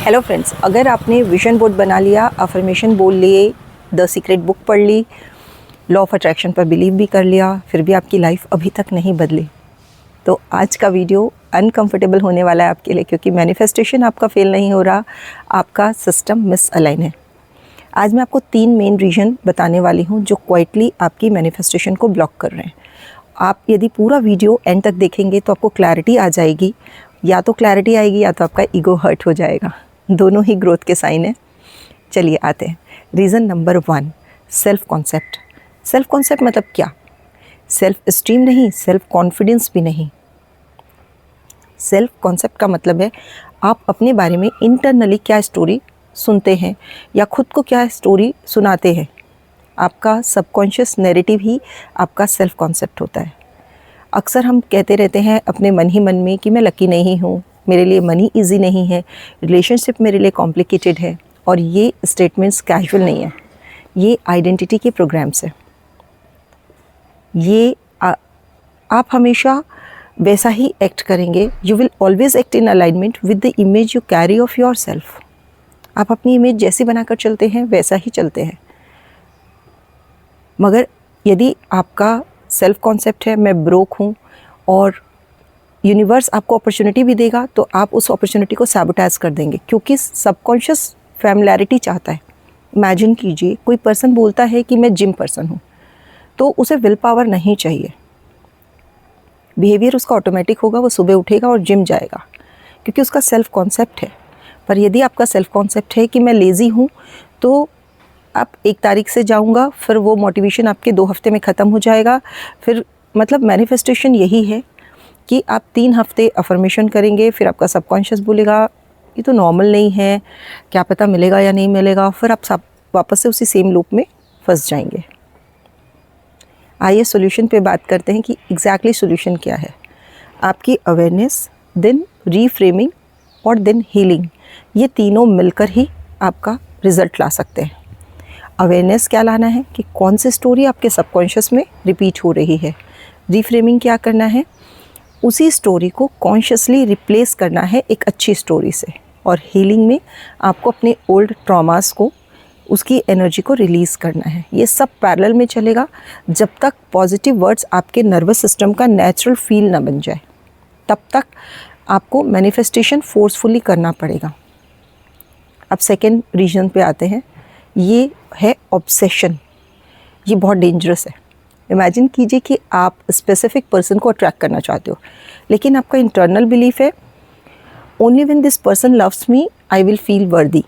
Hello friends, अगर आपने vision board बना लिया, अफर्मेशन बोल लिए, द सीक्रेट बुक पढ़ ली, लॉ ऑफ अट्रैक्शन पर बिलीव भी कर लिया, फिर भी आपकी लाइफ अभी तक नहीं बदली, तो आज का वीडियो अनकंफर्टेबल होने वाला है आपके लिए, क्योंकि मैनिफेस्टेशन आपका फेल नहीं हो रहा, आपका सिस्टम मिस अलाइन है। आज मैं आपको 3 मेन रीज़न बताने वाली हूँ जो क्वाइटली आपकी मैनिफेस्टेशन को ब्लॉक कर रहे हैं। आप यदि पूरा वीडियो एंड तक देखेंगे तो आपको क्लैरिटी आ जाएगी, या तो क्लैरिटी आएगी या तो आपका ईगो हर्ट हो जाएगा। दोनों ही ग्रोथ के साइन है। चलिए आते हैं। Reason number 1, self concept. Self concept मतलब क्या? सेल्फ स्टीम नहीं, सेल्फ कॉन्फिडेंस भी नहीं। सेल्फ कॉन्सेप्ट का मतलब है आप अपने बारे में इंटरनली क्या स्टोरी सुनते हैं या खुद को क्या स्टोरी सुनाते हैं। आपका सबकॉन्शियस नैरेटिव ही आपका सेल्फ कॉन्सेप्ट होता है। अक्सर हम कहते रहते हैं अपने मन ही मन में कि मैं लकी नहीं हूँ, मेरे लिए मनी इजी नहीं है, रिलेशनशिप मेरे लिए कॉम्प्लिकेटेड है, और ये स्टेटमेंट्स कैजुअल नहीं है, ये आइडेंटिटी के प्रोग्राम्स है। ये आप हमेशा वैसा ही एक्ट करेंगे। You will always act in alignment with the image you carry off your self. आप अपनी इमेज जैसी बनाकर चलते हैं वैसा ही चलते हैं। मगर यदि आपका सेल्फ कॉन्सेप्ट है मैं ब्रोक हूँ और यूनिवर्स आपको अपॉर्चुनिटी भी देगा, तो आप उस अपॉर्चुनिटी को सैबोटाइज कर देंगे, क्योंकि सबकॉन्शियस फैमिलैरिटी चाहता है। इमेजिन कीजिए कोई पर्सन बोलता है कि मैं जिम पर्सन हूँ, तो उसे विल पावर नहीं चाहिए। बिहेवियर उसका ऑटोमेटिक होगा, वो सुबह उठेगा और जिम जाएगा, क्योंकि उसका सेल्फ कॉन्सेप्ट है। पर यदि आपका सेल्फ कॉन्सेप्ट है कि मैं लेज़ी हूँ, तो आप 1 तारीख से जाऊँगा, फिर वो मोटिवेशन आपके 2 हफ्ते में ख़त्म हो जाएगा। फिर मतलब मैनिफेस्टेशन यही है कि आप 3 हफ्ते अफर्मेशन करेंगे, फिर आपका सबकॉन्शियस बोलेगा ये तो नॉर्मल नहीं है, क्या पता मिलेगा या नहीं मिलेगा, फिर आप सब वापस से उसी सेम लूप में फंस जाएंगे। आइए सॉल्यूशन पे बात करते हैं कि एग्जैक्टली सॉल्यूशन क्या है। आपकी अवेयरनेस, देन रीफ्रेमिंग और देन हीलिंग, ये तीनों मिलकर ही आपका रिज़ल्ट ला सकते हैं। अवेयरनेस क्या लाना है कि कौन सी स्टोरी आपके सबकॉन्शियस में रिपीट हो रही है। रीफ्रेमिंग क्या करना है, उसी स्टोरी को कॉन्शियसली रिप्लेस करना है एक अच्छी स्टोरी से। और हीलिंग में आपको अपने ओल्ड ट्रॉमास को, उसकी एनर्जी को रिलीज़ करना है। ये सब पैरेलल में चलेगा जब तक पॉजिटिव वर्ड्स आपके नर्वस सिस्टम का नेचुरल फील ना बन जाए, तब तक आपको मैनिफेस्टेशन फोर्सफुली करना पड़ेगा। अब सेकेंड रीजन पे आते हैं, ये है ऑब्सेशन। ये बहुत डेंजरस है। इमेजिन कीजिए कि आप स्पेसिफिक पर्सन को अट्रैक्ट करना चाहते हो, लेकिन आपका इंटरनल बिलीफ है only when this person loves me I will feel वर्दी।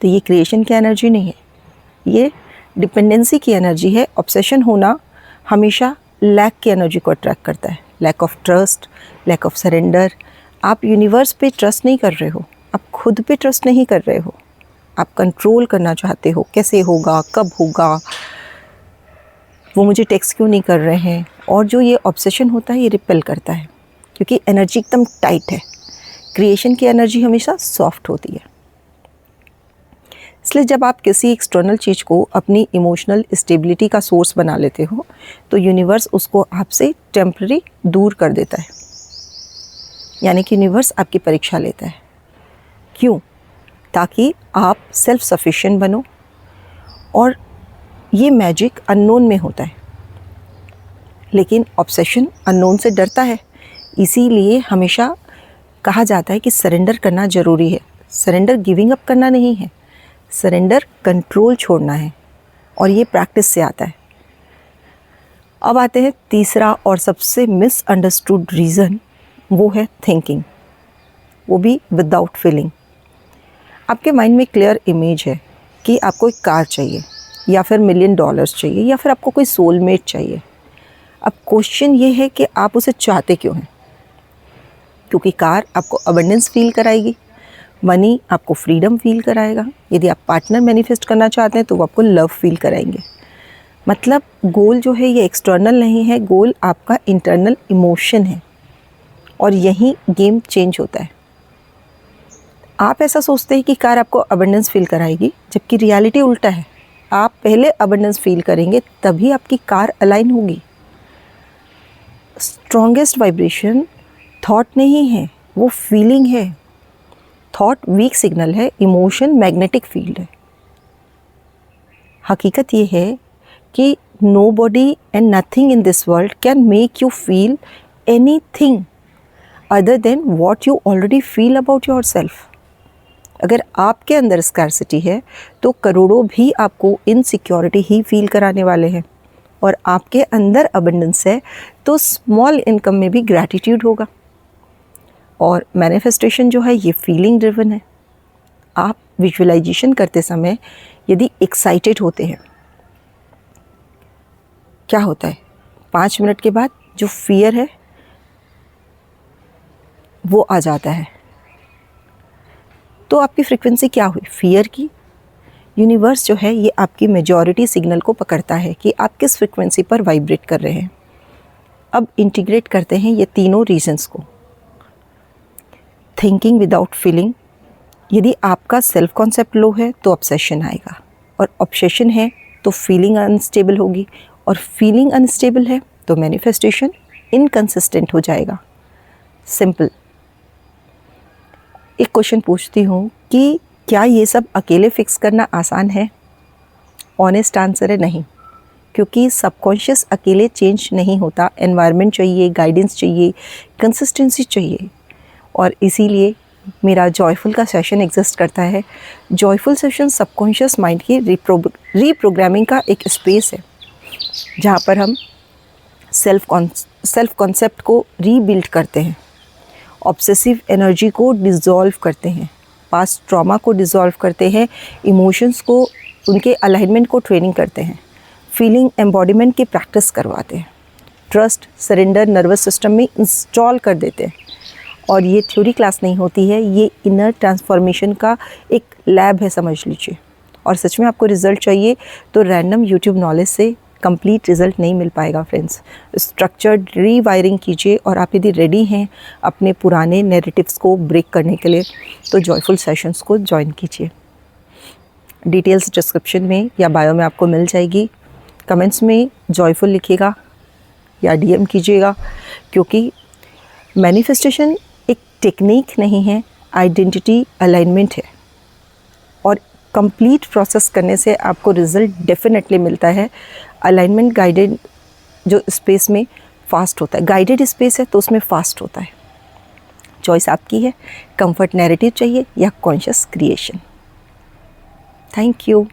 तो ये क्रिएशन की एनर्जी नहीं है, ये डिपेंडेंसी की एनर्जी है। ऑब्सेशन होना हमेशा लैक की एनर्जी को अट्रैक्ट करता है। Lack of trust, lack of surrender. आप यूनिवर्स पे ट्रस्ट नहीं कर रहे हो, आप खुद पे ट्रस्ट नहीं कर रहे हो। आप कंट्रोल करना चाहते हो, कैसे होगा, कब होगा, वो मुझे टेक्स्ट क्यों नहीं कर रहे हैं। और जो ये ऑब्सेशन होता है ये रिपेल करता है, क्योंकि एनर्जी एकदम टाइट है। क्रिएशन की एनर्जी हमेशा सॉफ्ट होती है। इसलिए जब आप किसी एक्सटर्नल चीज़ को अपनी इमोशनल स्टेबिलिटी का सोर्स बना लेते हो, तो यूनिवर्स उसको आपसे टेम्पररी दूर कर देता है। यानी कि यूनिवर्स आपकी परीक्षा लेता है। क्यों? ताकि आप सेल्फ सफिशिएंट बनो। और ये मैजिक अननोन में होता है, लेकिन ऑब्सेशन अननोन से डरता है। इसीलिए हमेशा कहा जाता है कि सरेंडर करना ज़रूरी है। सरेंडर गिविंग अप करना नहीं है, सरेंडर कंट्रोल छोड़ना है, और ये प्रैक्टिस से आता है। अब आते हैं तीसरा और सबसे मिसअंडरस्टूड रीज़न, वो है थिंकिंग, वो भी विदाउट फीलिंग। आपके माइंड में क्लियर इमेज है कि आपको एक कार चाहिए, या फिर $1 मिलियन चाहिए, या फिर आपको कोई सोलमेट चाहिए। अब क्वेश्चन ये है कि आप उसे चाहते क्यों हैं? क्योंकि कार आपको अबंडेंस फील कराएगी, मनी आपको फ्रीडम फील कराएगा। यदि आप पार्टनर मैनिफेस्ट करना चाहते हैं तो वो आपको लव फील कराएंगे। मतलब गोल जो है ये एक्सटर्नल नहीं है, गोल आपका इंटरनल इमोशन है, और यहीं गेम चेंज होता है। आप ऐसा सोचते हैं कि कार आपको अबंडेंस फील कराएगी, जबकि रियलिटी उल्टा है। आप पहले अबंडेंस फील करेंगे, तभी आपकी कार अलाइन होगी। स्ट्रॉन्गेस्ट वाइब्रेशन थॉट नहीं है, वो फीलिंग है। थॉट वीक सिग्नल है, इमोशन मैग्नेटिक फील्ड है। हकीकत ये है कि nobody and nothing in this world can make you feel anything other than what you already feel about yourself। अगर आपके अंदर स्कैर्सिटी है तो करोड़ों भी आपको इनसिक्योरिटी ही फील कराने वाले हैं, और आपके अंदर अबंडेंस है तो स्मॉल इनकम में भी ग्रैटिट्यूड होगा। और मैनिफेस्टेशन जो है ये फीलिंग ड्रिवन है। आप विजुअलाइजेशन करते समय यदि एक्साइटेड होते हैं, क्या होता है 5 मिनट के बाद जो फियर है वो आ जाता है। तो आपकी फ्रीक्वेंसी क्या हुई? फियर की। यूनिवर्स जो है ये आपकी मेजॉरिटी सिग्नल को पकड़ता है कि आप किस फ्रीक्वेंसी पर वाइब्रेट कर रहे हैं। अब इंटीग्रेट करते हैं ये तीनों रीजन्स को। थिंकिंग विदाउट फीलिंग, यदि आपका सेल्फ कॉन्सेप्ट लो है तो ऑब्सेशन आएगा, और ऑब्सेशन है तो फीलिंग अनस्टेबल होगी, और फीलिंग अनस्टेबल है तो मैनिफेस्टेशन इनकंसिस्टेंट हो जाएगा। सिंपल। एक क्वेश्चन पूछती हूँ कि क्या ये सब अकेले फिक्स करना आसान है? ऑनेस्ट आंसर है नहीं, क्योंकि सबकॉन्शियस अकेले चेंज नहीं होता। एनवायरनमेंट चाहिए, गाइडेंस चाहिए, कंसिस्टेंसी चाहिए, और इसीलिए मेरा जॉयफुल का सेशन एग्जिस्ट करता है। जॉयफुल सेशन सबकॉन्शियस माइंड की रीप्रोग्रामिंग का एक स्पेस है, जहाँ पर हम सेल्फ कॉन्सेप्ट को रीबिल्ड करते हैं, ऑब्सेसिव एनर्जी को डिज़ोल्व करते हैं, पास्ट ट्रॉमा को डिज़ोल्व करते हैं, इमोशंस को, उनके अलाइनमेंट को ट्रेनिंग करते हैं, फीलिंग एम्बॉडीमेंट की प्रैक्टिस करवाते हैं, ट्रस्ट सरेंडर नर्वस सिस्टम में इंस्टॉल कर देते हैं। और ये थ्योरी क्लास नहीं होती है, ये इनर ट्रांसफॉर्मेशन का एक लैब है, समझ लीजिए। और सच में आपको रिज़ल्ट चाहिए तो रैंडम यूट्यूब नॉलेज से कंप्लीट रिज़ल्ट नहीं मिल पाएगा फ्रेंड्स। स्ट्रक्चर्ड रीवायरिंग कीजिए, और आप यदि रेडी हैं अपने पुराने नैरेटिव्स को ब्रेक करने के लिए तो जॉयफुल सेशंस को ज्वाइन कीजिए। डिटेल्स डिस्क्रिप्शन में या बायो में आपको मिल जाएगी। कमेंट्स में जॉयफुल लिखिएगा या डीएम कीजिएगा, क्योंकि मैनिफेस्टेशन एक टेक्निक नहीं है, आइडेंटिटी अलाइनमेंट है, और कंप्लीट प्रोसेस करने से आपको रिज़ल्ट डेफिनेटली मिलता है। अलाइनमेंट गाइडेड जो स्पेस में फास्ट होता है, गाइडेड स्पेस है तो उसमें फास्ट होता है। चॉइस आपकी है, कंफर्ट नैरेटिव चाहिए या कॉन्शियस क्रिएशन। Thank you.